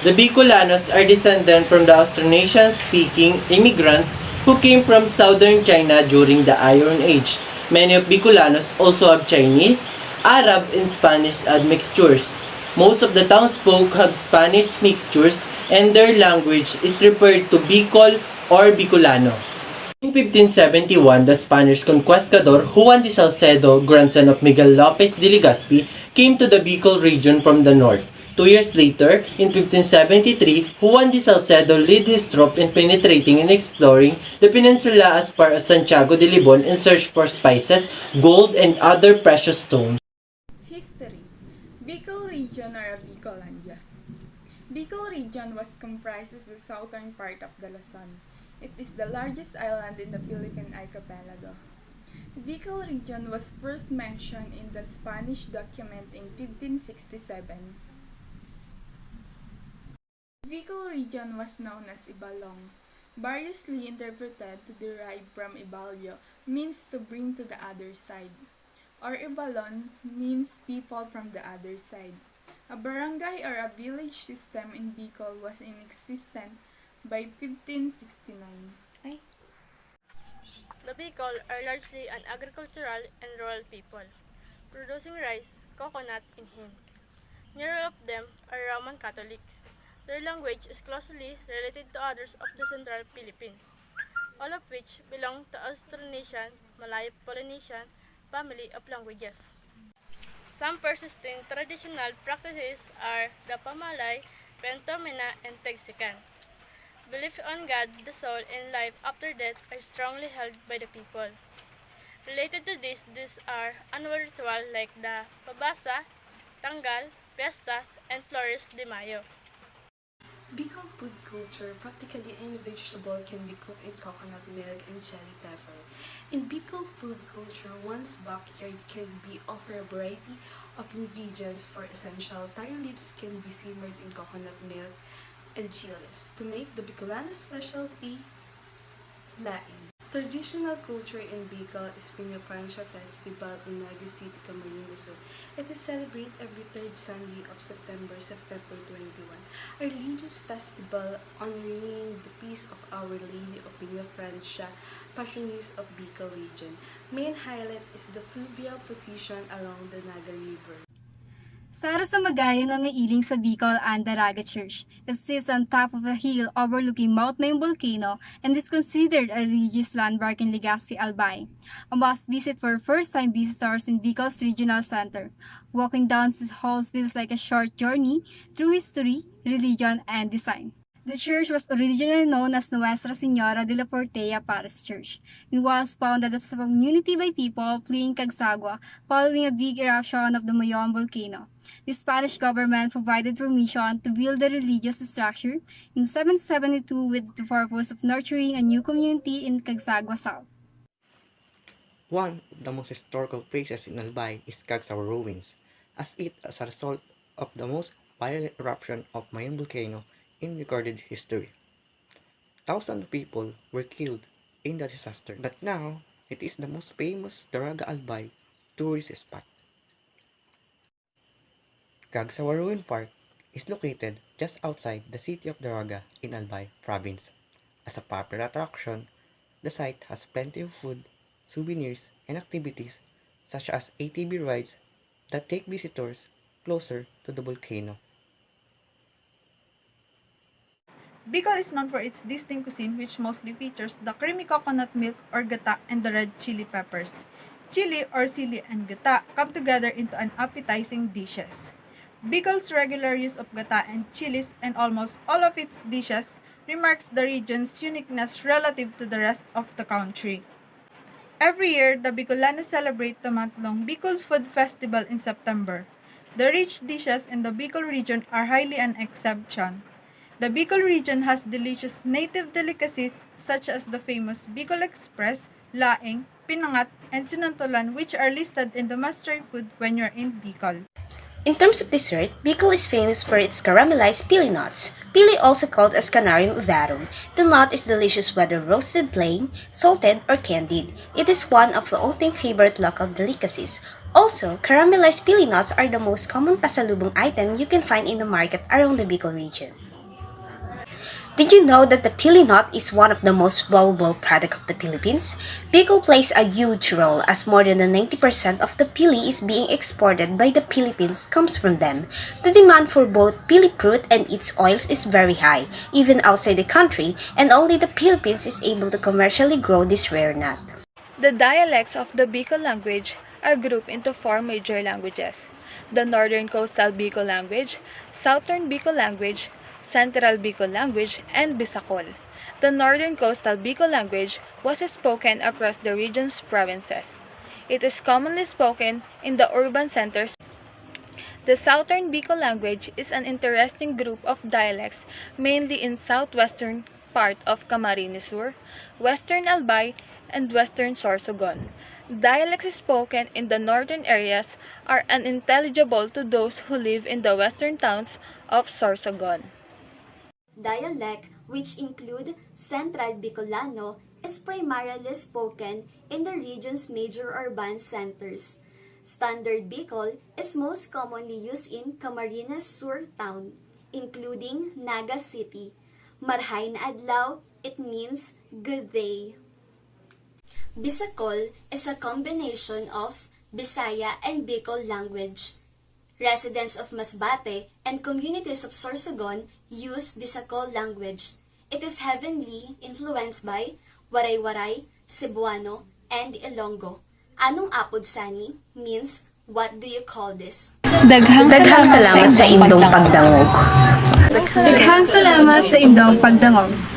The Bicolanos are descended from the Austronesian-speaking immigrants who came from southern China during the Iron Age. Many of Bicolanos also have Chinese, Arab, and Spanish admixtures. Most of the townsfolk have Spanish mixtures and their language is referred to Bicol or Bicolano. In 1571, the Spanish conquistador Juan de Salcedo, grandson of Miguel Lopez de Legazpi, came to the Bicol region from the north. 2 years later, in 1573, Juan de Salcedo led his troop in penetrating and exploring the peninsula as far as Santiago de Libon in search for spices, gold, and other precious stones. History. Bicol region or Bicolandia. Bicol region was comprised of the southern part of the Luzon. It is the largest island in the Philippine archipelago. The Bicol region was first mentioned in the Spanish document in 1567. The Bicol region was known as Ibalong, variously interpreted to derive from Ibalyo, means to bring to the other side, or Ibalon means people from the other side. A barangay or a village system in Bicol was in existence by 1569. The Bicol are largely an agricultural and rural people, producing rice, coconut, and hemp. Nearly all of them are Roman Catholic. Their language is closely related to others of the central Philippines, all of which belong to Austronesian, Malayo-Polynesian family of languages. Some persisting traditional practices are the Pamalay, Pentomena, and Tegsican. Belief on God, the soul, and life after death are strongly held by the people. Related to this, these are annual rituals like the Pabasa, Tanggal, Fiestas, and Flores de Mayo. Bicol food culture, practically any vegetable can be cooked in coconut milk and chili pepper. In Bicol food culture, one's backyard can be offered a variety of ingredients. For essential, taro leaves can be simmered in coconut milk and chilies to make the Bicolano specialty laing. Traditional culture in Bicol is Piña Francia Festival in Naga City, Camarines Sur. It is celebrated every third Sunday of September 21, a religious festival honoring the peace of Our Lady of Piña Francia, patroness of Bicol region. Main highlight is the fluvial position along the Naga River. Sara sa Magaya na may iling sa Bicol and Daraga Church. It sits on top of a hill overlooking Mount Mayong volcano and is considered a religious landmark in Legazpi, Albay. A must visit for first-time visitors in Bicol's regional center. Walking down these halls feels like a short journey through history, religion, and design. The church was originally known as Nuestra Señora de la Portea Parish Church and was founded as a community by people fleeing Cagsagua following a big eruption of the Mayon volcano. The Spanish government provided permission to build the religious structure in 1772 with the purpose of nurturing a new community in Cagsagua South. One of the most historical places in Albay is Cagsawa Ruins, as it is a result of the most violent eruption of Mayon volcano in recorded history. Thousands of people were killed in the disaster, but now it is the most famous Daraga Albay tourist spot. Cagsawa Ruin Park is located just outside the city of Daraga in Albay province. As a popular attraction, the site has plenty of food, souvenirs, and activities such as ATV rides that take visitors closer to the volcano. Bicol is known for its distinct cuisine, which mostly features the creamy coconut milk or gata and the red chili peppers. Chili or sili and gata come together into an appetizing dishes. Bicol's regular use of gata and chilies and almost all of its dishes remarks the region's uniqueness relative to the rest of the country. Every year, the Bicolanos celebrate the month-long Bicol Food Festival in September. The rich dishes in the Bicol region are highly an exception. The Bicol region has delicious native delicacies such as the famous Bicol Express, laing, pinangat, and sinantolan, which are listed in the must-try food when you're in Bicol. In terms of dessert, Bicol is famous for its caramelized pili nuts. Pili, also called as Canarium ovarum. The nut is delicious whether roasted plain, salted, or candied. It is one of the all-time favorite local delicacies. Also, caramelized pili nuts are the most common pasalubong item you can find in the market around the Bicol region. Did you know that the pili nut is one of the most valuable products of the Philippines? Bicol plays a huge role as more than 90% of the pili is being exported by the Philippines comes from them. The demand for both pili fruit and its oils is very high, even outside the country, and only the Philippines is able to commercially grow this rare nut. The dialects of the Bicol language are grouped into four major languages: the Northern Coastal Bicol language, Southern Bicol language, Central Bicol language, and BICOL. The Northern Coastal Bicol language was spoken across the region's provinces. It is commonly spoken in the urban centers. The Southern Bicol language is an interesting group of dialects mainly in southwestern part of Camarines Sur, Western Albay, and Western Sorsogon. Dialects spoken in the northern areas are unintelligible to those who live in the western towns of Sorsogon. Dialect, which include Central Bicolano, is primarily spoken in the region's major urban centers. Standard Bicol is most commonly used in Camarines Sur town, including Naga City. Marhay na adlaw, it means good day. Bisacol is a combination of Bisaya and Bicol language. Residents of Masbate and communities of Sorsogon use Bisacol language. It is heavily influenced by Waray-Waray, Cebuano, and Ilonggo. Anong apod sani means, what do you call this? Daghang salamat sa indong pagdangog. Daghang salamat sa indong pagdangog.